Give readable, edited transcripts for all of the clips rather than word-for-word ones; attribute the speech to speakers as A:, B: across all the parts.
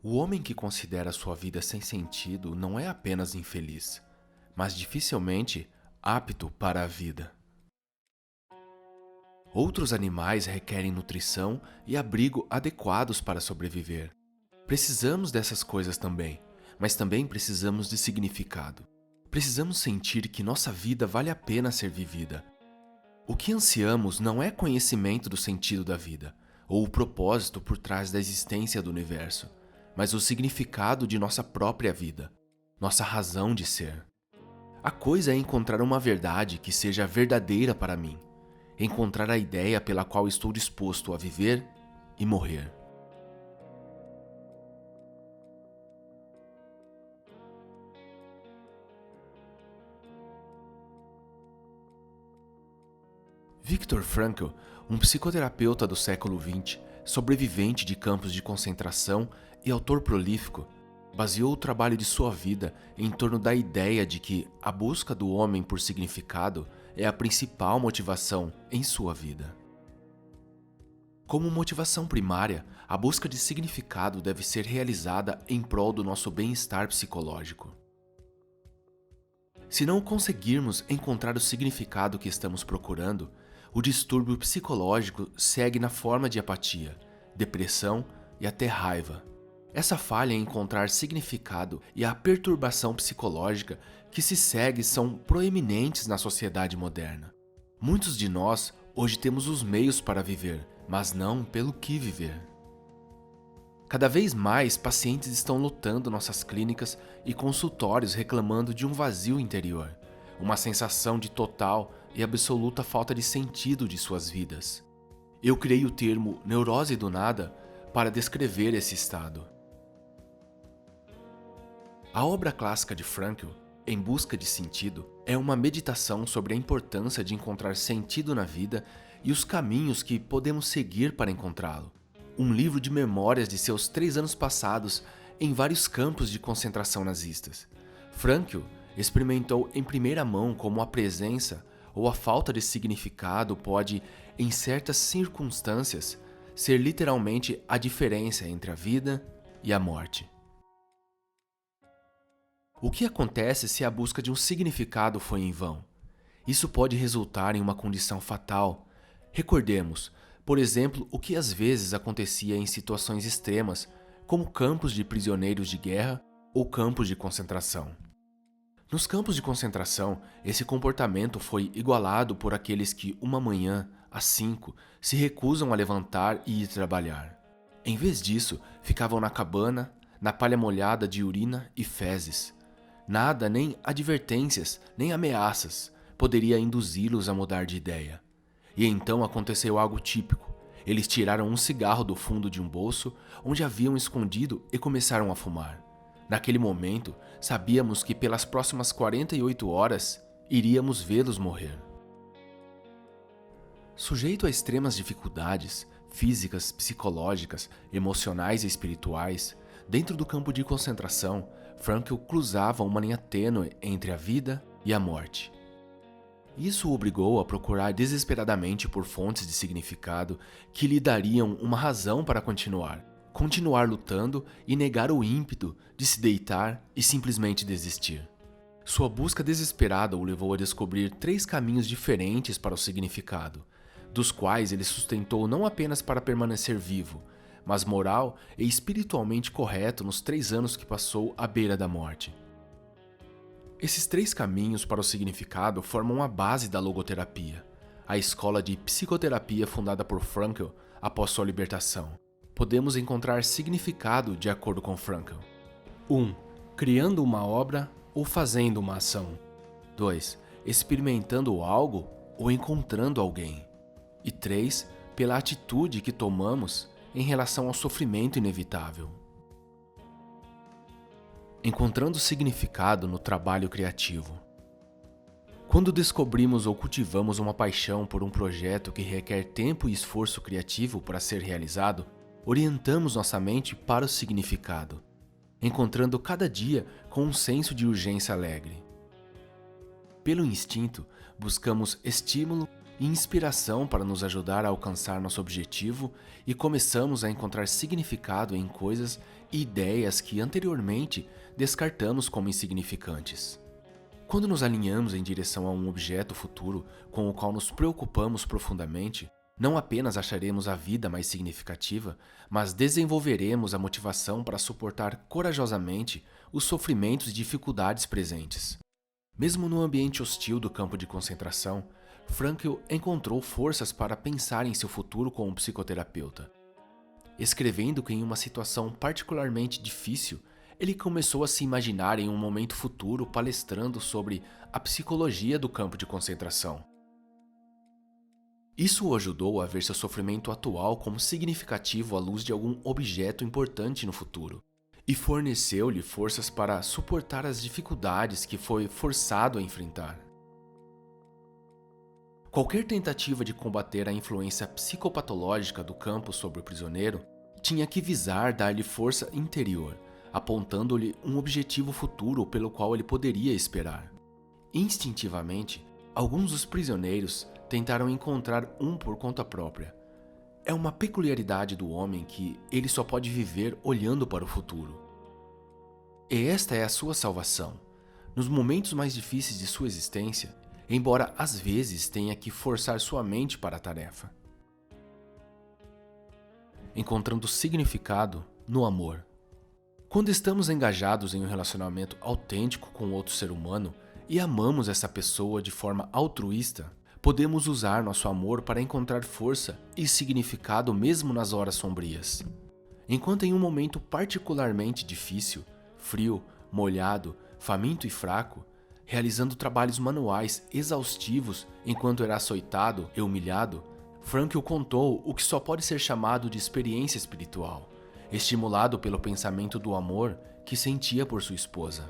A: O homem que considera sua vida sem sentido não é apenas infeliz, mas dificilmente apto para a vida. Outros animais requerem nutrição e abrigo adequados para sobreviver. Precisamos dessas coisas também, mas também precisamos de significado. Precisamos sentir que nossa vida vale a pena ser vivida. O que ansiamos não é conhecimento do sentido da vida, ou o propósito por trás da existência do universo, mas o significado de nossa própria vida, nossa razão de ser. A coisa é encontrar uma verdade que seja verdadeira para mim, encontrar a ideia pela qual estou disposto a viver e morrer. Viktor Frankl, um psicoterapeuta do século XX, sobrevivente de campos de concentração e autor prolífico, baseou o trabalho de sua vida em torno da ideia de que a busca do homem por significado é a principal motivação em sua vida. Como motivação primária, a busca de significado deve ser realizada em prol do nosso bem-estar psicológico. Se não conseguirmos encontrar o significado que estamos procurando, o distúrbio psicológico segue na forma de apatia, depressão e até raiva. Essa falha em encontrar significado e a perturbação psicológica que se segue são proeminentes na sociedade moderna. Muitos de nós hoje temos os meios para viver, mas não pelo que viver. Cada vez mais pacientes estão lotando nossas clínicas e consultórios reclamando de um vazio interior, uma sensação de total e absoluta falta de sentido de suas vidas. Eu criei o termo neurose do nada para descrever esse estado. A obra clássica de Frankl, Em Busca de Sentido, é uma meditação sobre a importância de encontrar sentido na vida e os caminhos que podemos seguir para encontrá-lo. Um livro de memórias de seus 3 anos passados em vários campos de concentração nazistas. Frankl experimentou em primeira mão como a presença ou a falta de significado pode, em certas circunstâncias, ser literalmente a diferença entre a vida e a morte. O que acontece se a busca de um significado foi em vão? Isso pode resultar em uma condição fatal. Recordemos, por exemplo, o que às vezes acontecia em situações extremas, como campos de prisioneiros de guerra ou campos de concentração. Nos campos de concentração, esse comportamento foi igualado por aqueles que, uma manhã, às 5, se recusam a levantar e ir trabalhar. Em vez disso, ficavam na cabana, na palha molhada de urina e fezes. Nada, nem advertências, nem ameaças, poderia induzi-los a mudar de ideia. E então aconteceu algo típico. Eles tiraram um cigarro do fundo de um bolso, onde haviam escondido, e começaram a fumar. Naquele momento, sabíamos que pelas próximas 48 horas, iríamos vê-los morrer. Sujeito a extremas dificuldades, físicas, psicológicas, emocionais e espirituais, dentro do campo de concentração, Frankl cruzava uma linha tênue entre a vida e a morte. Isso o obrigou a procurar desesperadamente por fontes de significado que lhe dariam uma razão para continuar lutando e negar o ímpeto de se deitar e simplesmente desistir. Sua busca desesperada o levou a descobrir 3 caminhos diferentes para o significado, dos quais ele sustentou não apenas para permanecer vivo, mas moral e espiritualmente correto nos 3 anos que passou à beira da morte. Esses 3 caminhos para o significado formam a base da logoterapia, a escola de psicoterapia fundada por Frankl após sua libertação. Podemos encontrar significado de acordo com Frankl. 1. Criando uma obra ou fazendo uma ação. 2. Experimentando algo ou encontrando alguém. E 3. Pela atitude que tomamos em relação ao sofrimento inevitável. Encontrando significado no trabalho criativo. Quando descobrimos ou cultivamos uma paixão por um projeto que requer tempo e esforço criativo para ser realizado, orientamos nossa mente para o significado, encontrando cada dia com um senso de urgência alegre. Pelo instinto, buscamos estímulo e inspiração para nos ajudar a alcançar nosso objetivo e começamos a encontrar significado em coisas e ideias que anteriormente descartamos como insignificantes. Quando nos alinhamos em direção a um objeto futuro com o qual nos preocupamos profundamente, não apenas acharemos a vida mais significativa, mas desenvolveremos a motivação para suportar corajosamente os sofrimentos e dificuldades presentes. Mesmo no ambiente hostil do campo de concentração, Frankl encontrou forças para pensar em seu futuro como psicoterapeuta. Escrevendo que em uma situação particularmente difícil, ele começou a se imaginar em um momento futuro palestrando sobre a psicologia do campo de concentração. Isso o ajudou a ver seu sofrimento atual como significativo à luz de algum objeto importante no futuro, e forneceu-lhe forças para suportar as dificuldades que foi forçado a enfrentar. Qualquer tentativa de combater a influência psicopatológica do campo sobre o prisioneiro tinha que visar dar-lhe força interior, apontando-lhe um objetivo futuro pelo qual ele poderia esperar. Instintivamente, alguns dos prisioneiros tentaram encontrar um por conta própria. É uma peculiaridade do homem que ele só pode viver olhando para o futuro. E esta é a sua salvação. Nos momentos mais difíceis de sua existência, embora às vezes tenha que forçar sua mente para a tarefa. Encontrando significado no amor. Quando estamos engajados em um relacionamento autêntico com outro ser humano e amamos essa pessoa de forma altruísta, podemos usar nosso amor para encontrar força e significado mesmo nas horas sombrias. Enquanto em um momento particularmente difícil, frio, molhado, faminto e fraco, realizando trabalhos manuais exaustivos enquanto era açoitado e humilhado, Frankl contou o que só pode ser chamado de experiência espiritual, estimulado pelo pensamento do amor que sentia por sua esposa.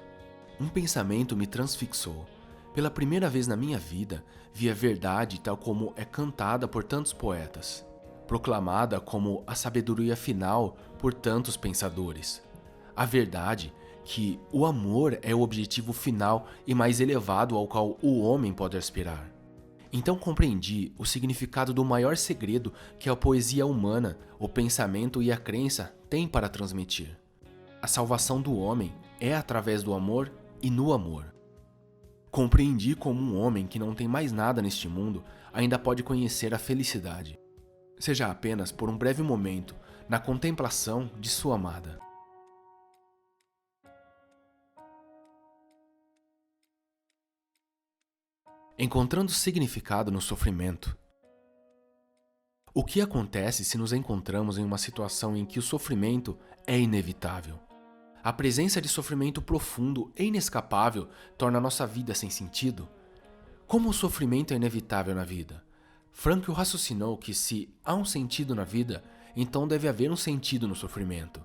A: Um pensamento me transfixou. Pela primeira vez na minha vida, vi a verdade tal como é cantada por tantos poetas, proclamada como a sabedoria final por tantos pensadores. A verdade que o amor é o objetivo final e mais elevado ao qual o homem pode aspirar. Então compreendi o significado do maior segredo que a poesia humana, o pensamento e a crença têm para transmitir. A salvação do homem é através do amor e no amor. Compreendi como um homem que não tem mais nada neste mundo ainda pode conhecer a felicidade, seja apenas por um breve momento, na contemplação de sua amada. Encontrando significado no sofrimento. O que acontece se nos encontramos em uma situação em que o sofrimento é inevitável? A presença de sofrimento profundo e inescapável torna nossa vida sem sentido? Como o sofrimento é inevitável na vida? Frankl raciocinou que se há um sentido na vida, então deve haver um sentido no sofrimento.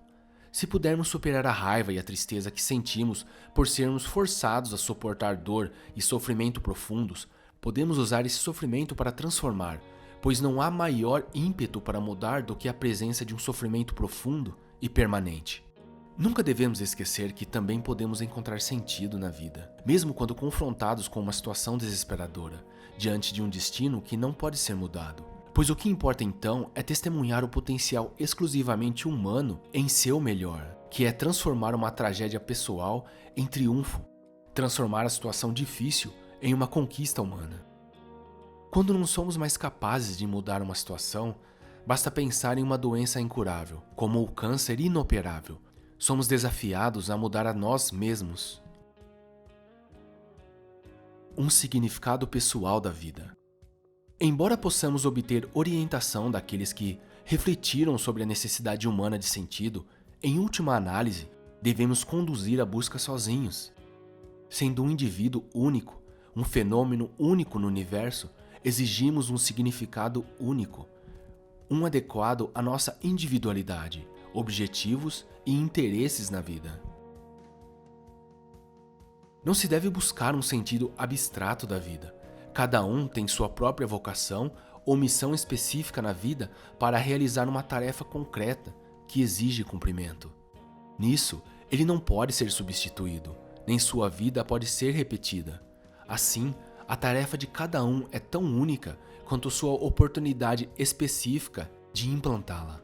A: Se pudermos superar a raiva e a tristeza que sentimos por sermos forçados a suportar dor e sofrimento profundos, podemos usar esse sofrimento para transformar, pois não há maior ímpeto para mudar do que a presença de um sofrimento profundo e permanente. Nunca devemos esquecer que também podemos encontrar sentido na vida, mesmo quando confrontados com uma situação desesperadora, diante de um destino que não pode ser mudado. Pois o que importa então é testemunhar o potencial exclusivamente humano em seu melhor, que é transformar uma tragédia pessoal em triunfo, transformar a situação difícil em uma conquista humana. Quando não somos mais capazes de mudar uma situação, basta pensar em uma doença incurável, como o câncer inoperável. Somos desafiados a mudar a nós mesmos. Um significado pessoal da vida. Embora possamos obter orientação daqueles que refletiram sobre a necessidade humana de sentido, em última análise, devemos conduzir a busca sozinhos. Sendo um indivíduo único, um fenômeno único no universo, exigimos um significado único, um adequado à nossa individualidade, objetivos e interesses na vida. Não se deve buscar um sentido abstrato da vida. Cada um tem sua própria vocação ou missão específica na vida para realizar uma tarefa concreta que exige cumprimento. Nisso, ele não pode ser substituído, nem sua vida pode ser repetida. Assim, a tarefa de cada um é tão única quanto sua oportunidade específica de implantá-la.